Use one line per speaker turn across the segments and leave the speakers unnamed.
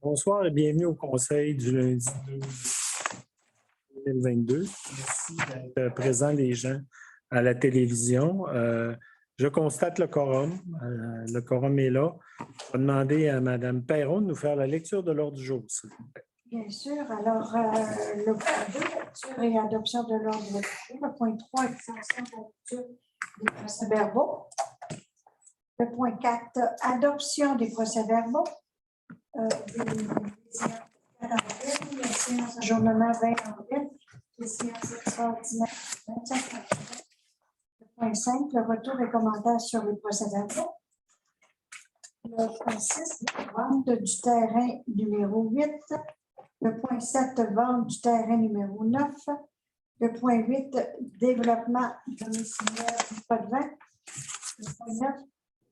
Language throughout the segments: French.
Bonsoir et bienvenue au conseil du lundi 2022. Merci d'être présents les gens à la télévision. Je constate le quorum. Le quorum est là. Je vais demander à Mme Perron de nous faire la lecture de l'ordre du jour, s'il vous plaît.
Bien sûr. Alors, le point 2, lecture et adoption de l'ordre du jour. Le point 3, extension de la lecture des procès-verbaux. Le point 4, adoption des procès-verbaux. Les séances ajournement 20 avril, les séances extraordinaires 25 avril. Le point 5, le retour et commentaires sur les procès-verbaux. Le point 6, vente du terrain numéro 8. Le point 7, vente du terrain numéro 9. Le point 8, développement domiciliaire du Potvin. Le point 9,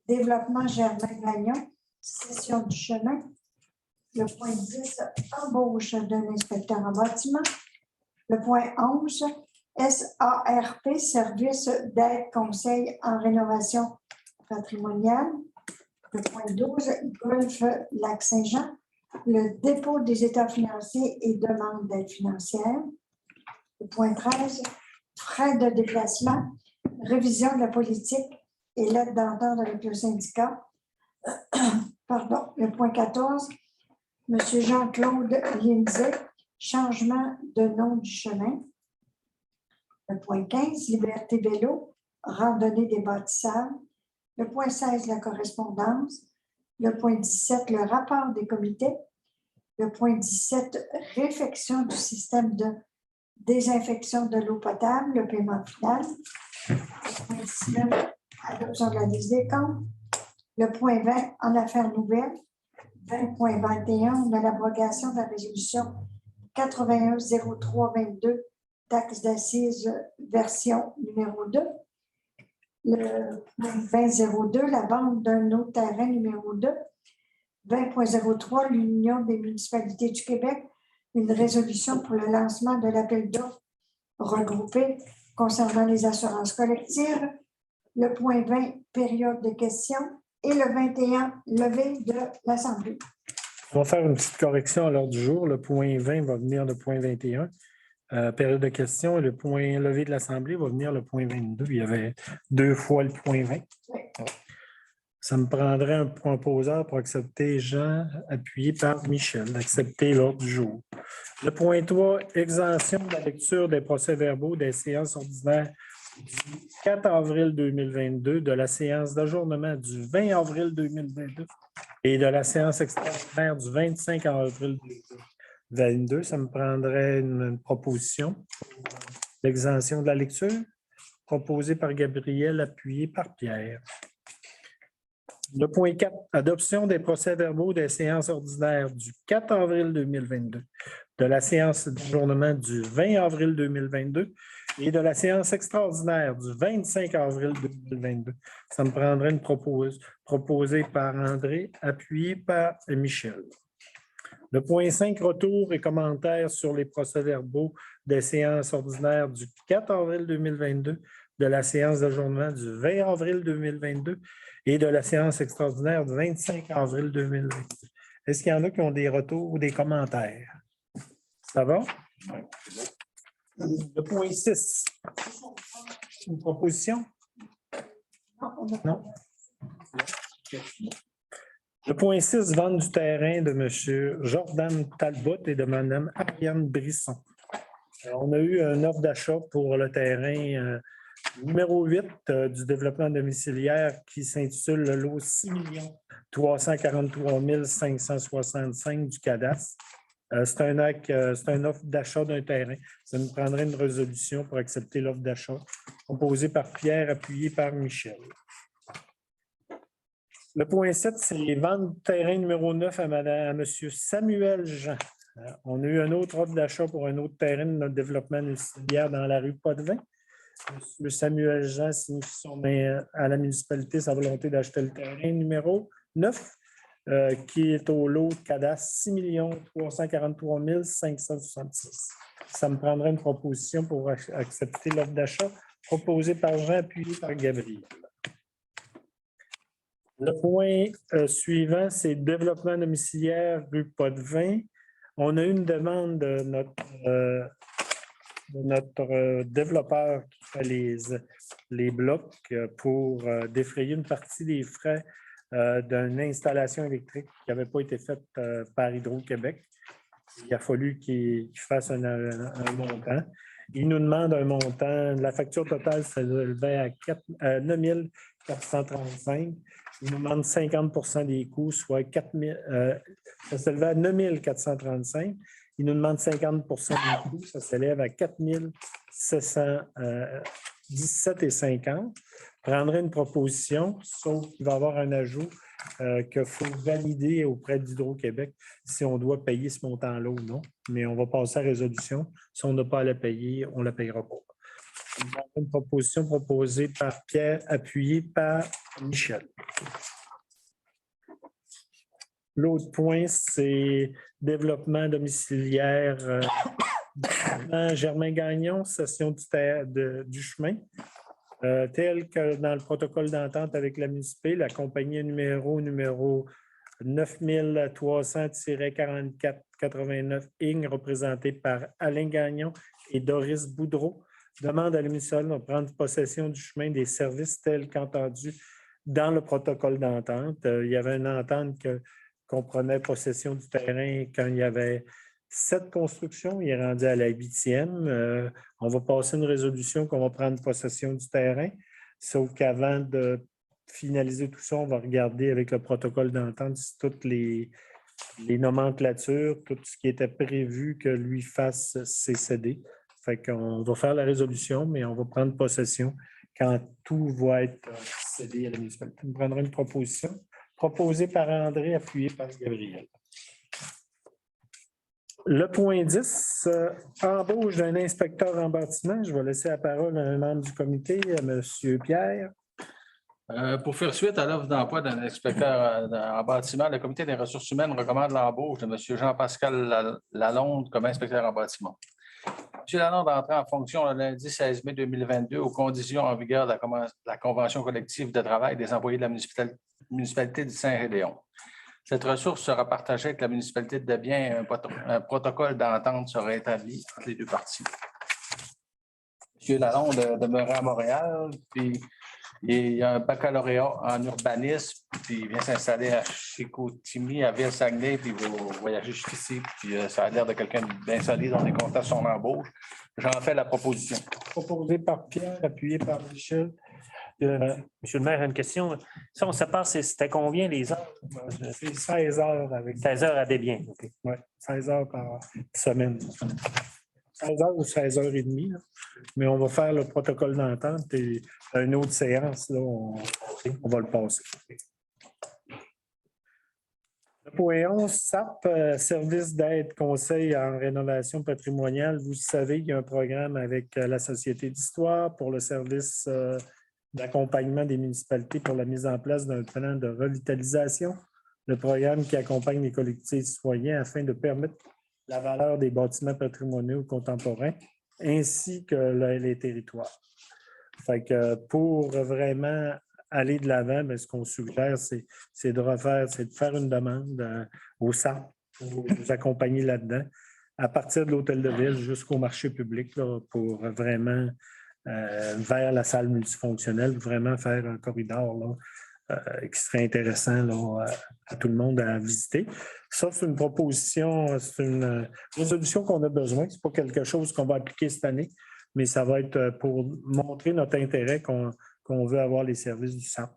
développement Germain-Gagnon, cession du chemin. Le point 10, embauche d'un inspecteur en bâtiment. Le point 11, SARP, service d'aide conseil en rénovation patrimoniale. Le point 12, Golfe Lac-Saint-Jean, le dépôt des états financiers et demande d'aide financière. Le point 13, frais de déplacement, révision de la politique et l'aide d'entente avec le syndicat. Pardon. Le point 14, M. Jean-Claude Lindsay, changement de nom du chemin. Le point 15, Liberté vélo, randonnée des bâtissables. Le point 16, la correspondance. Le point 17, le rapport des comités. Le point 17, réfection du système de désinfection de l'eau potable, le paiement final. Le point 19, adoption de la liste des comptes. Le point 20, en affaires nouvelles. 20.21, de l'abrogation de la résolution 81-03-22, taxe d'assises version numéro 2. Le point 20.02, la vente d'un autre terrain numéro 2. 20.03, l'Union des municipalités du Québec, une résolution pour le lancement de l'appel d'offres regroupé concernant les assurances collectives. Le point 20, période de questions. Et le 21, levée de l'Assemblée.
On va faire une petite correction à l'ordre du jour. Le point 20 va venir le point 21. Période de questions et le point levé de l'Assemblée va venir le point 22. Il y avait 2 fois le point 20.
Oui.
Ça me prendrait un point poseur pour accepter Jean, appuyé par Michel, d'accepter l'ordre du jour. Le point 3, exemption de la lecture des procès-verbaux des séances ordinaires du 4 avril 2022, de la séance d'ajournement du 20 avril 2022 et de la séance extraordinaire du 25 avril 2022. Ça me prendrait une proposition d'exemption de la lecture proposée par Gabriel, appuyée par Pierre. Le point 4, adoption des procès-verbaux des séances ordinaires du 4 avril 2022, de la séance d'ajournement du 20 avril 2022 et de la séance extraordinaire du 25 avril 2022. Ça me prendrait une proposée par André, appuyée par Michel. Le point 5, retour et commentaires sur les procès-verbaux des séances ordinaires du 4 avril 2022, de la séance d'ajournement du 20 avril 2022 et de la séance extraordinaire du 25 avril 2022. Est-ce qu'il y en a qui ont des retours ou des commentaires? Ça va? Le point 6. Une proposition? Non. Le point 6, vente du terrain de M. Jordan Talbot et de Mme Ariane Brisson. Alors, on a eu une offre d'achat pour le terrain numéro 8 du développement domiciliaire qui s'intitule le lot 6 343 565 du cadastre. C'est une offre d'achat d'un terrain. Ça nous prendrait une résolution pour accepter l'offre d'achat proposée par Pierre, appuyée par Michel. Le point 7, c'est vente du terrain numéro 9 à M. Samuel Jean. On a eu une autre offre d'achat pour un autre terrain de notre développement domiciliaire dans la rue Potvin. M. Samuel Jean signifie à la municipalité sa volonté d'acheter le terrain numéro 9. Qui est au lot de cadastre 6 343 566. Ça me prendrait une proposition pour accepter l'offre d'achat proposée par Jean, appuyée par Gabriel. Le point suivant, c'est développement domiciliaire rue Potvin. On a eu une demande de notre développeur qui fait les blocs pour défrayer une partie des frais d'une installation électrique qui n'avait pas été faite par Hydro-Québec. Il a fallu qu'il fasse un montant. Il nous demande un montant. La facture totale s'élevait à 9 435. Il nous demande 50 des coûts, soit 4 000, ça s'élevait à 9 435. Il nous demande 50 des coûts, ça s'élève à 4 717,50. Prendrait une proposition, sauf qu'il va y avoir un ajout qu'il faut valider auprès d'Hydro-Québec si on doit payer ce montant-là ou non. Mais on va passer à résolution. Si on n'a pas à la payer, on ne la payera pas. Une proposition proposée par Pierre, appuyée par Michel. L'autre point, c'est développement domiciliaire. Germain Gagnon, session du chemin. Tel que dans le protocole d'entente avec la municipalité, la compagnie numéro 9300-4489 ING, représentée par Alain Gagnon et Doris Boudreau, demande à la municipalité de prendre possession du chemin des services tels qu'entendus dans le protocole d'entente. Il y avait une entente qu'on prenait possession du terrain quand il y avait 7 constructions. Il est rendu à la 8e. On va passer une résolution qu'on va prendre possession du terrain. Sauf qu'avant de finaliser tout ça, on va regarder avec le protocole d'entente si toutes les nomenclatures, tout ce qui était prévu que lui fasse, c'est cédé. Fait qu'on va faire la résolution, mais on va prendre possession quand tout va être cédé à la municipalité. On prendra une proposition proposée par André, appuyée par Gabriel. Le point 10, embauche d'un inspecteur en bâtiment. Je vais laisser la parole à un membre du comité, à M. Pierre.
Pour faire suite à l'offre d'emploi d'un inspecteur en bâtiment, le comité des ressources humaines recommande l'embauche de M. Jean-Pascal Lalonde comme inspecteur en bâtiment. M. Lalonde entré en fonction le lundi 16 mai 2022 aux conditions en vigueur de la convention collective de travail des employés de la municipalité de Saint-Gédéon. Cette ressource sera partagée avec la municipalité de Debiens et un protocole d'entente sera établi entre les deux parties. M. Lalonde demeurait à Montréal, puis il a un baccalauréat en urbanisme, puis il vient s'installer à Chicoutimi, à Ville-Saguenay, puis il va voyager jusqu'ici, puis ça a l'air de quelqu'un de bien solide dans les comptes à son embauche. J'en fais la proposition.
Proposé par Pierre, appuyé par Michel.
Monsieur le maire, une question. Ça, on sépare, c'était combien les heures?
C'est 16 heures avec
16 heures à Desbiens. Okay.
Oui, 16 heures par semaine. 16 heures ou 16h30. Là. Mais on va faire le protocole d'entente et une autre séance, là, on va le passer. Le point 11, SAP, Service d'aide conseil en rénovation patrimoniale. Vous savez qu'il y a un programme avec la Société d'histoire pour le service d'accompagnement des municipalités pour la mise en place d'un plan de revitalisation. Le programme qui accompagne les collectivités citoyennes afin de permettre la valeur des bâtiments patrimoniaux contemporains ainsi que les territoires. Fait que pour vraiment aller de l'avant, ce qu'on suggère, c'est de faire une demande au SAP pour nous accompagner là-dedans, à partir de l'hôtel de ville jusqu'au marché public là, pour vraiment vers la salle multifonctionnelle, vraiment faire un corridor là, qui serait intéressant là, à tout le monde à visiter. Ça, c'est une proposition, c'est une résolution qu'on a besoin. Ce n'est pas quelque chose qu'on va appliquer cette année, mais ça va être pour montrer notre intérêt qu'on veut avoir les services du SAP.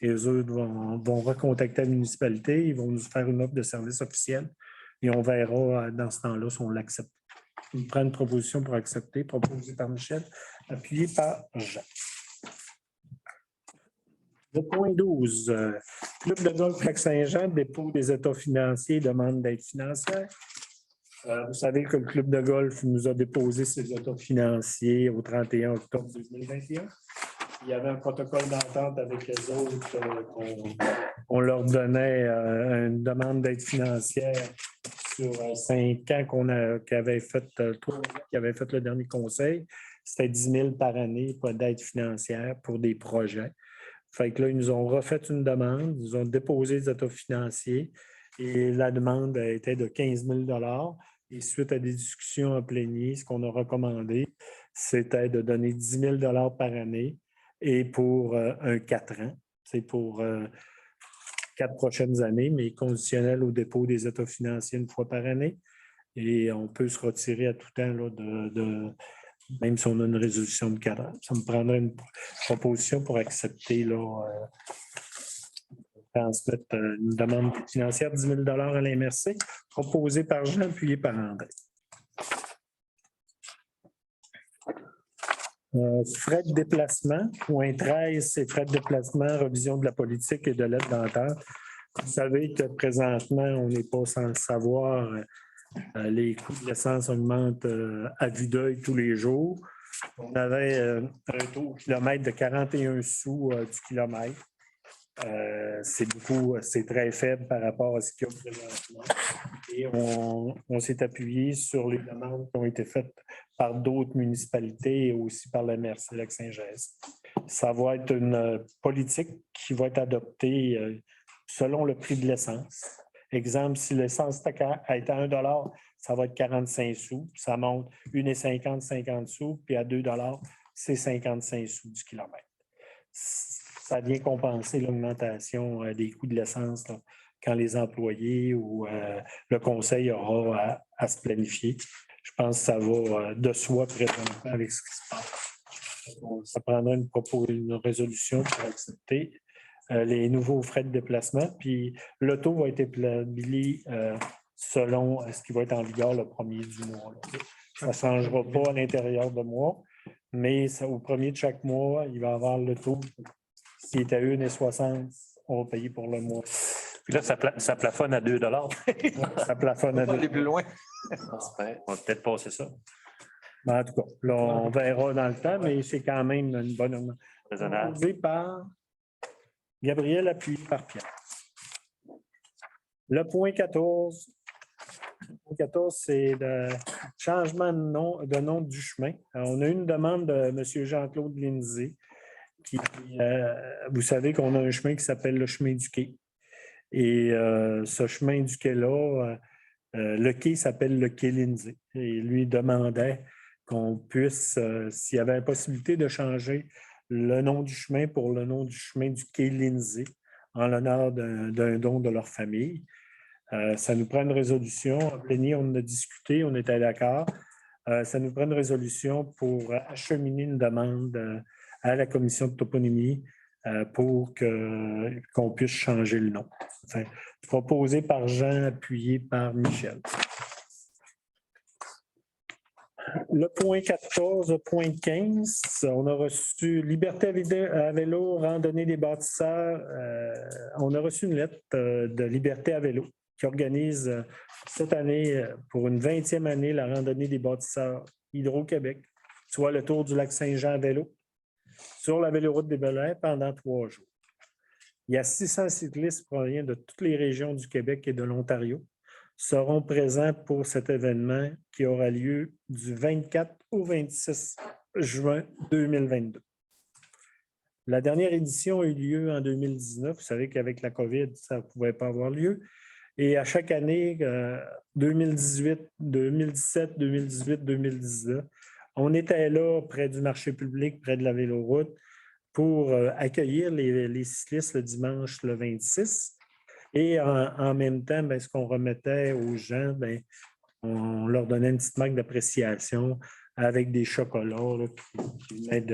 Et eux vont recontacter la municipalité, ils vont nous faire une offre de service officiel et on verra dans ce temps-là si on l'accepte. On prend une proposition pour accepter, proposée par Michel, appuyée par Jean. Le point 12, Club de golf Lac-Saint-Jean, dépôt des états financiers, demande d'aide financière. Vous savez que le club de golf nous a déposé ses états financiers au 31 octobre 2021. Il y avait un protocole d'entente avec les autres. On leur donnait une demande d'aide financière sur 5 ans qui avait fait 3 ans, qui avait fait le dernier conseil. C'était 10 000 par année, pas d'aide financière pour des projets. Fait que là, ils nous ont refait une demande, ils ont déposé des états financiers et la demande était de 15 000 Et suite à des discussions en plénier, ce qu'on a recommandé, c'était de donner 10 000 par année et pour un 4 ans. C'est pour 4 prochaines années, mais conditionnel au dépôt des états financiers une fois par année. Et on peut se retirer à tout temps là, même si on a une résolution de 4 ans. Ça me prendrait une proposition pour accepter là, transmettre une demande financière de 10 000 à l'MRC, proposée par Jean, appuyée par André. Frais de déplacement. Point 13, c'est frais de déplacement, revision de la politique et de l'aide dentaire. Vous savez que présentement, on n'est pas sans le savoir. Les coûts de l'essence augmentent à vue d'œil tous les jours. On avait un taux au kilomètre de 41 sous du kilomètre. C'est beaucoup, c'est très faible par rapport à ce qu'il y a présentement. Et on s'est appuyé sur les demandes qui ont été faites par d'autres municipalités et aussi par la MRC Lac-Saint-Geste. Ça va être une politique qui va être adoptée selon le prix de l'essence. Exemple, si l'essence est à 1 $, ça va être 45 sous. Ça monte 1,50 $, 50 sous, puis à 2 $, c'est 55 sous du kilomètre. Ça vient compenser l'augmentation des coûts de l'essence là, quand les employés ou le conseil aura à se planifier. Je pense que ça va de soi présentement avec ce qui se passe. Ça prendra une résolution pour accepter les nouveaux frais de déplacement. Puis le taux va être établi selon ce qui va être en vigueur le premier du mois. Là. Ça ne changera pas à l'intérieur de mois, mais au premier de chaque mois, il va y avoir le taux. S'il est à 1,60 $, on va payer pour le mois.
Puis là, ça plafonne à 2 $.
Ça plafonne à 2 $.
Aller plus loin.
On va peut-être passer ça.
En tout cas, là, on verra dans le temps, mais c'est quand même une bonne augmentation.
Raisonnable.
Proposé par Gabriel, appuyé par Pierre. Le point 14. Le point 14, c'est le changement de nom du chemin. Alors, on a une demande de M. Jean-Claude Lindsay. Vous savez qu'on a un chemin qui s'appelle le chemin du quai. Et ce chemin du quai-là, le quai s'appelle le quai Lindsay. Et lui demandait qu'on puisse, s'il y avait la possibilité de changer le nom du chemin pour le nom du chemin du quai Lindsay, en l'honneur d'un don de leur famille. Ça nous prend une résolution. En plénier, on en a discuté, on était d'accord. Ça nous prend une résolution pour acheminer une demande à la commission de toponymie pour qu'on puisse changer le nom. Enfin, proposé par Jean, appuyé par Michel. Le point 14, le point 15, on a reçu Liberté à vélo, randonnée des bâtisseurs. On a reçu une lettre de Liberté à vélo qui organise cette année, pour une 20e année, la randonnée des bâtisseurs Hydro-Québec, soit le tour du lac Saint-Jean à vélo, sur la véloroute des Bel-Air pendant 3 jours. Il y a 600 cyclistes provenant de toutes les régions du Québec et de l'Ontario seront présents pour cet événement qui aura lieu du 24 au 26 juin 2022. La dernière édition a eu lieu en 2019. Vous savez qu'avec la COVID, ça ne pouvait pas avoir lieu. Et à chaque année, 2018, 2017, 2018, 2019, on était là près du marché public, près de la véloroute, pour accueillir les cyclistes le dimanche le 26. Et en même temps, ce qu'on remettait aux gens, on leur donnait une petite marque d'appréciation avec des chocolats là, qui venaient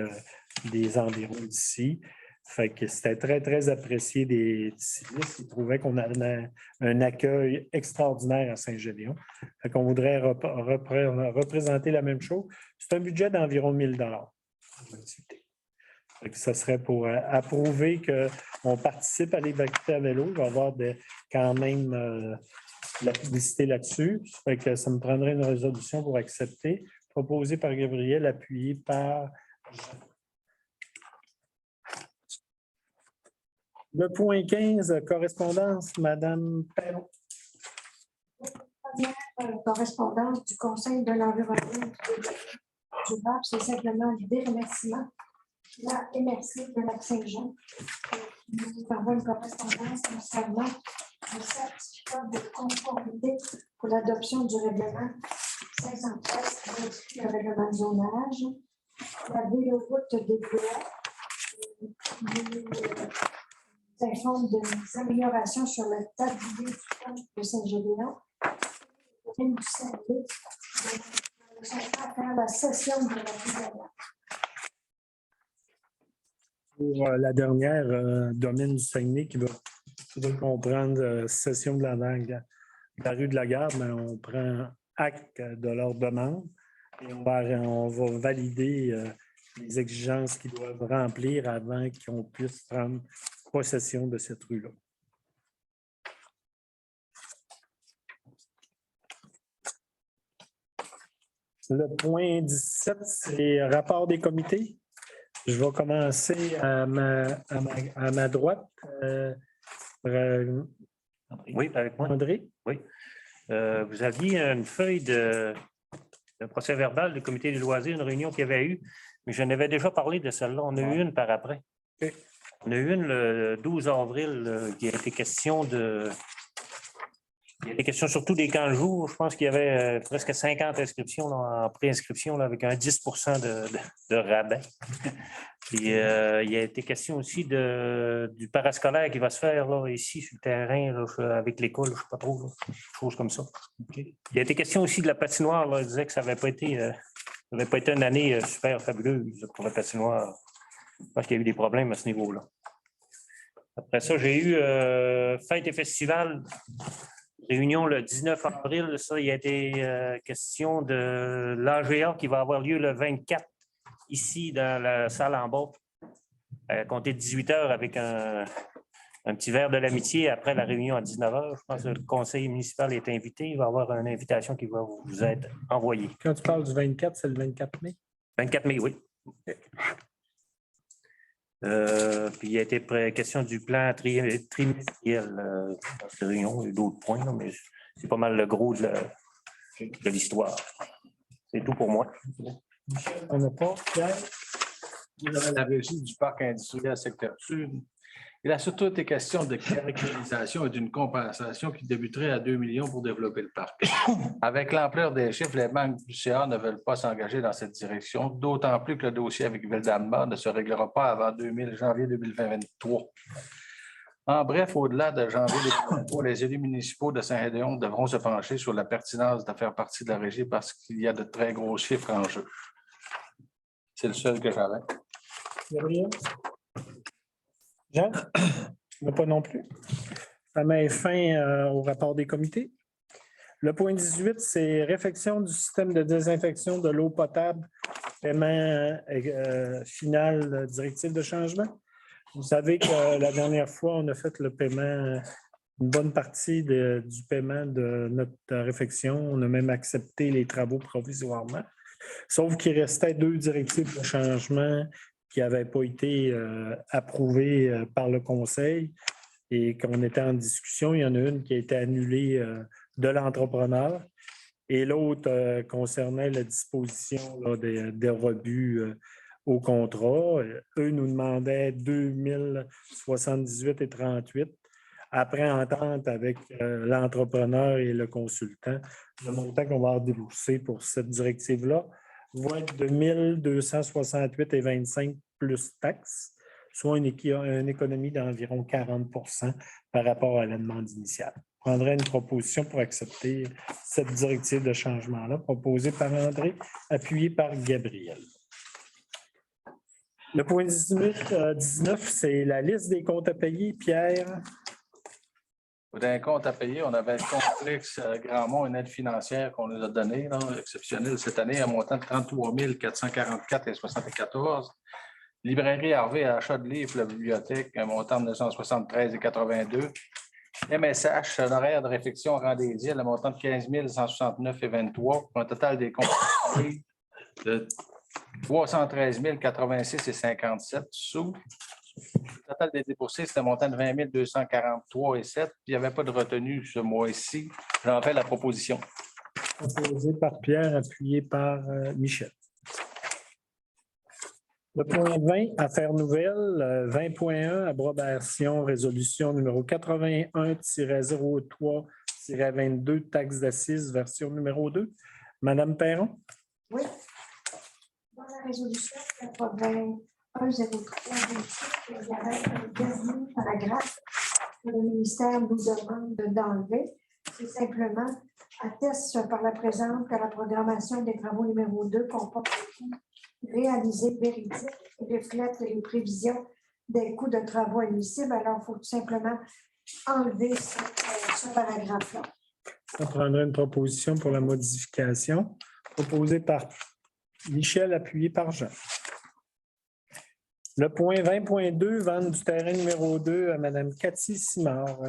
des environs d'ici. Fait que c'était très, très apprécié des cyclistes. Ils trouvaient qu'on avait un accueil extraordinaire à Saint-Gédéon. Fait qu'on voudrait représenter la même chose. C'est un budget d'environ 1 000 $. Ça serait pour approuver qu'on participe à l'activité à vélo. Il va y avoir quand même la publicité là-dessus. Ça me prendrait une résolution pour accepter. Proposée par Gabriel, appuyée par Jean. Le point 15, correspondance, Mme Perron.
Première correspondance du Conseil de l'environnement du GAP, c'est simplement des remerciements la MRC de Lac-Saint-Jean. Nous avons une correspondance concernant le certificat de conformité pour l'adoption du règlement 513 qui modifie le règlement de zonage. La véloroute des Bois nous informe des améliorations sur le tablier du pont de Saint-Gédéon. Du Saguenay, à faire la session de la Rivière.
Pour la dernière, domaine du Saguenay qui va comprendre session de la rue de la Gare, mais on prend acte de leur demande et on va valider les exigences qu'ils doivent remplir avant qu'on puisse prendre possession de cette rue-là. Le point 17, c'est rapport des comités. Je vais commencer à ma droite.
Oui, avec moi.
André.
Oui. Vous aviez une feuille de procès verbal du comité des loisirs, une réunion qu'il y avait eu, mais je n'avais déjà parlé de celle-là. On a eu une par après.
Okay.
On a eu une le 12 avril qui a été question de... Il y a des questions surtout des camps de jour. Je pense qu'il y avait presque 50 inscriptions là, en préinscription là, avec un 10 de rabais. Puis, il y a été question aussi du parascolaire qui va se faire là, ici sur le terrain là, avec l'école, je ne sais pas trop, là, choses comme ça. Okay. Il y a été question aussi de la patinoire. Là, il disait que ça n'avait pas été une année super fabuleuse pour la patinoire. Je pense qu'il y a eu des problèmes à ce niveau-là. Après ça, j'ai eu fête et festival. Réunion le 19 avril, ça, il y a été question de l'AGA qui va avoir lieu le 24 ici dans la salle en bas, à compter de 18 h avec un petit verre de l'amitié après la réunion à 19 h. Je pense que le conseil municipal est invité. Il va y avoir une invitation qui va vous être envoyée.
Quand tu parles du 24, c'est le 24 mai?
24 mai, oui. Okay. Puis il y a été question du plan trimestriel dans cette réunion. Il y a d'autres points, là, mais c'est pas mal le gros de l'histoire. C'est tout pour moi.
On n'a pas, Pierre?
Vous avez la régie du parc industriel secteur sud. Il a surtout été question de caractérisation et d'une compensation qui débuterait à 2 millions pour développer le parc. Avec l'ampleur des chiffres, les banques du CA ne veulent pas s'engager dans cette direction, d'autant plus que le dossier avec Ville-d'Alma ne se réglera pas avant janvier 2023. En bref, au-delà de janvier 2023, les élus municipaux de Saint-Gédéon devront se pencher sur la pertinence de faire partie de la régie parce qu'il y a de très gros chiffres en jeu. C'est le seul que j'avais.
Gabriel? Jean? Non, pas non plus. Ça met fin au rapport des comités. Le point 18, c'est réfection du système de désinfection de l'eau potable, paiement final, directive de changement. Vous savez que la dernière fois, on a fait le paiement, une bonne partie du paiement de notre réfection. On a même accepté les travaux provisoirement. Sauf qu'il restait 2 directives de changement qui n'avaient pas été approuvées par le Conseil et qu'on était en discussion. Il y en a une qui a été annulée de l'entrepreneur et l'autre concernait la disposition là, des rebuts au contrat. Eux nous demandaient 2078,38. Après entente avec l'entrepreneur et le consultant, le montant qu'on va avoir déboursé pour cette directive-là va être de 1268,25 plus taxes, soit une économie d'environ 40 par rapport à la demande initiale. Je prendrai une proposition pour accepter cette directive de changement-là, proposée par André, appuyée par Gabriel. Le point 19, c'est la liste des comptes à payer. Pierre?
D'un compte à payer, on avait le complexe Grandmont, une aide financière qu'on nous a donnée, exceptionnelle cette année, à un montant de 33 444,74. Librairie Harvey, achat de livres, la bibliothèque, un montant de 973,82. MSH, l'horaire de réflexion Rendez-y, le montant de 15 169,23 pour un total des comptes de 313 086,57 sous. Le total des déboursés, c'est un montant de 20 243,7. Puis il n'y avait pas de retenue ce mois-ci. J'en fais la proposition.
Proposé par Pierre, appuyé par Michel. Le point 20, affaires nouvelles, 20.1, approbation, résolution numéro 81-03-22, taxe d'assises, version numéro 2. Madame Perron?
Oui. Dans la résolution 81-03-26, il y avait un dernier paragraphe que le ministère nous demande d'enlever. C'est simplement atteste par la présente que la programmation des travaux numéro 2 comporte des coûts réalisés véridiques et reflète les prévisions des coûts de travaux admissibles. Alors, il faut tout simplement enlever ce paragraphe-là.
Ça prendrait une proposition pour la modification proposée par Michel, appuyé par Jean. Le point 20.2, vente du terrain numéro 2 à Mme Cathy Simard.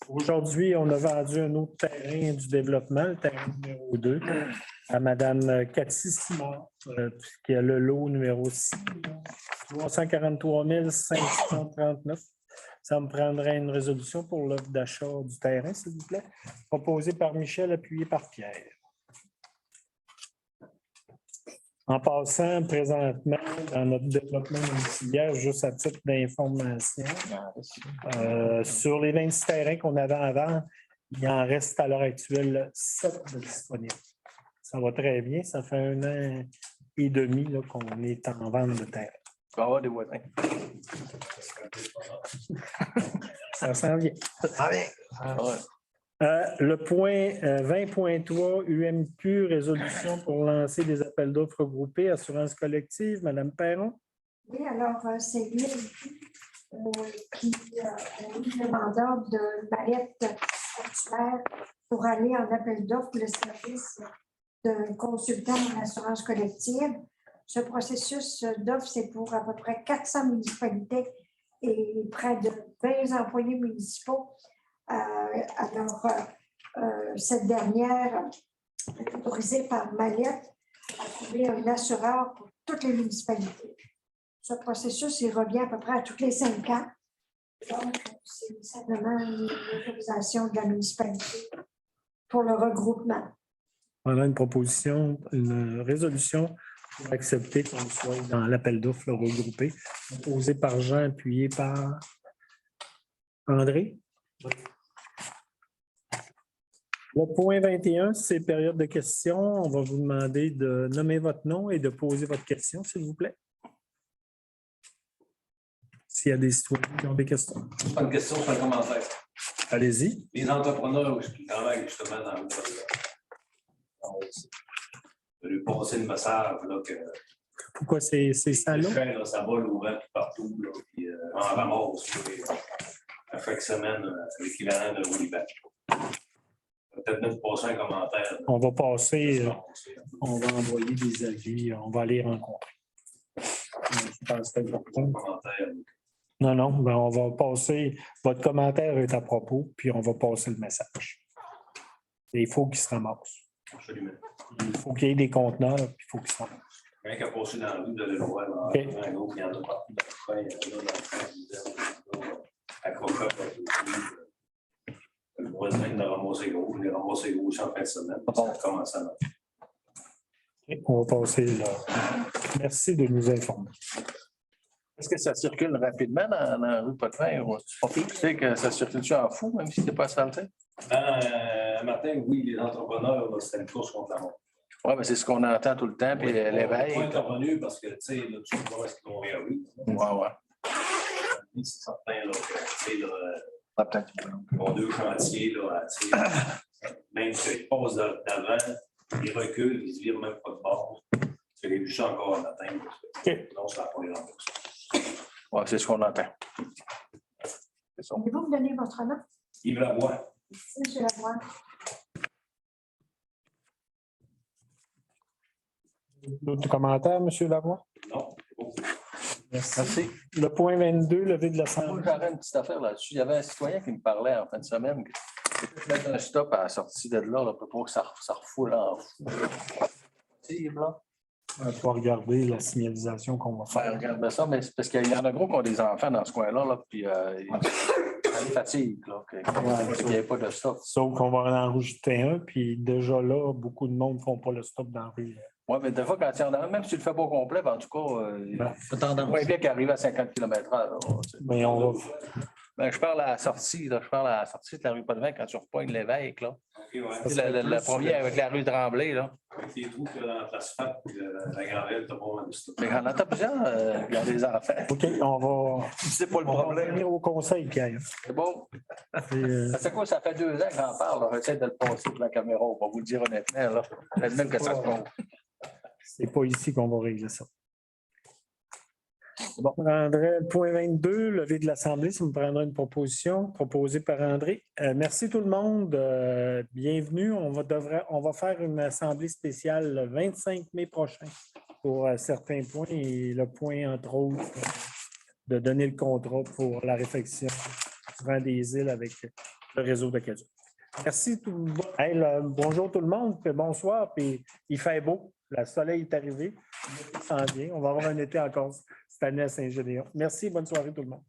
Aujourd'hui, on a vendu un autre terrain du développement, le terrain numéro 2, à Mme Cathy Simard, qui a le lot numéro 6, 343 539. Ça me prendrait une résolution pour l'offre d'achat du terrain, s'il vous plaît, proposée par Michel, appuyé par Pierre. En passant présentement dans notre développement domiciliaire, juste à titre d'information, sur les 26 terrains qu'on avait avant, il en reste à l'heure actuelle 7 de disponibles. Ça va très bien. Ça fait 1 an et demi qu'on est en vente de terrain.
Il va y avoir des voisins.
Ça s'en vient.
Ouais.
Le point 20.3, UMQ, résolution pour lancer des appels d'offres regroupés, assurance collective. Madame Perron?
Oui, alors, c'est lui qui a eu le mandat de mallette actuaire pour aller en appel d'offres pour le service d'un consultant en assurance collective. Ce processus d'offre, c'est pour à peu près 400 municipalités et près de 20 employés municipaux. Alors, cette dernière est autorisée par Mallette à trouver un assureur pour toutes les municipalités. Ce processus, il revient à peu près à tous les 5 ans. Donc, c'est simplement une autorisation de la municipalité pour le regroupement.
On a une proposition, une résolution pour accepter qu'on soit dans l'appel d'offres regroupé, proposé par Jean, appuyé par André. Le point 21, c'est période de questions. On va vous demander de nommer votre nom et de poser votre question, s'il vous plaît. S'il y a des citoyens qui ont des questions.
C'est pas une question, c'est un commentaire.
Allez-y.
Les entrepreneurs qui travaillent justement dans le de lui passer le message là, que
Pourquoi c'est ça là?
ça va l'ouvert partout, là, puis en ramasse à chaque semaine, l'équivalent de Rouliban. Peut-être même passer un commentaire.
On va passer, on va envoyer des avis, on va les rencontrer. Je pense que c'est important.
Commentaire.
Non, ben on va passer, votre commentaire est à propos, puis on va passer le message. Et il faut qu'il se ramasse.
Absolument.
Il faut qu'il y ait des conteneurs, puis il faut qu'il se ramasse.
Rien qu'à passer dans la rue, de le voir, là,
Okay.
un autre, il y en a partout dans le train, là, dans le train, à Crocotte, le voisin de ramasser gros, il a ramassé gros en fin de semaine, ça commence à marcher.
On va passer là. Merci de nous informer.
Est-ce que ça circule rapidement dans la rue Potvin? Tu sais que ça circule-tu en fou, même si c'était pas asphalté?
Un matin, oui, les entrepreneurs, là, c'était une course contre la montre.
Oui, mais c'est ce qu'on entend tout le temps, puis l'éveil.
Ils sont intervenus parce que, tu sais, là, tu sais pas ce qu'ils vont réagir.
Ouais.
C'est certain, là, que, tu sais, là,
Ah, peut-être.
ils ont 2 chantiers, là, tu sais, même qu'ils passent d'avant, ils reculent, ils se virent même pas de bord. J'ai vu ça encore un matin. Non, ça n'a pas les rembourser.
Ouais, c'est ce qu'on entend. C'est ça.
Pouvez-vous me donner votre nom?
Yves Lavoie.
Merci, M. Lavoie.
D'autres commentaires, M. Lavoie?
Non, c'est beau.
Merci.
Le point 22, levé de
Moi,
l'Assemblée.
j'aurais une petite affaire là-dessus. Il y avait un citoyen qui me parlait en fin de semaine. Je mettre un stop à la sortie de là, pour pas que ça refoule en fou. Tu sais, là.
On va regarder la signalisation qu'on va faire.
Regarde ça, mais c'est parce qu'il y en a gros qui ont des enfants dans ce coin-là, là, puis ça les fatigue, là, qu'il n'y ait pas de stop.
Sauf qu'on va en enregistrer un, puis déjà là, beaucoup de monde ne font pas le stop dans la rue.
Oui, mais des fois, quand tu en as, même si tu le fais pas au complet, ben, en tout cas,
C'est tendance.
moins bien qu'arriver à 50 km/h.
Mais on va.
Ben, je parle à la sortie, là. Je parle à la sortie de la rue Potvin quand tu repognes l'évêque, là.
OK, ouais.
Tu sais, la
plus,
première avec la rue Tremblay, là.
Avec les trous qu'il y a dans l'asphalte et la gravelle, t'as pas mal de stock.
Mais il y en a plusieurs, il y a des enfants.
OK, on va.
C'est pas le
On va
problème.
revenir au conseil, Pierre.
C'est bon.
C'est,
C'est quoi, ça fait 2 ans que j'en parle, là. J'essaie de le passer pour la caméra, on va vous le dire honnêtement, là. Peut-être même que ça se compte.
c'est pas ici qu'on va régler ça.
Bon.
On prendrait le point 22, levé de l'Assemblée, si vous prendrez une proposition proposée par André. Merci tout le monde. Bienvenue. On va faire une assemblée spéciale le 25 mai prochain pour certains points et le point, entre autres, de donner le contrat pour la réfection du vent des îles avec le réseau de Cadieux. Merci tout le monde. Hey, bonjour tout le monde, puis bonsoir, puis il fait beau. Le soleil est arrivé. On va avoir un été encore cette année à Saint-Gédéon. Merci, bonne soirée tout le monde.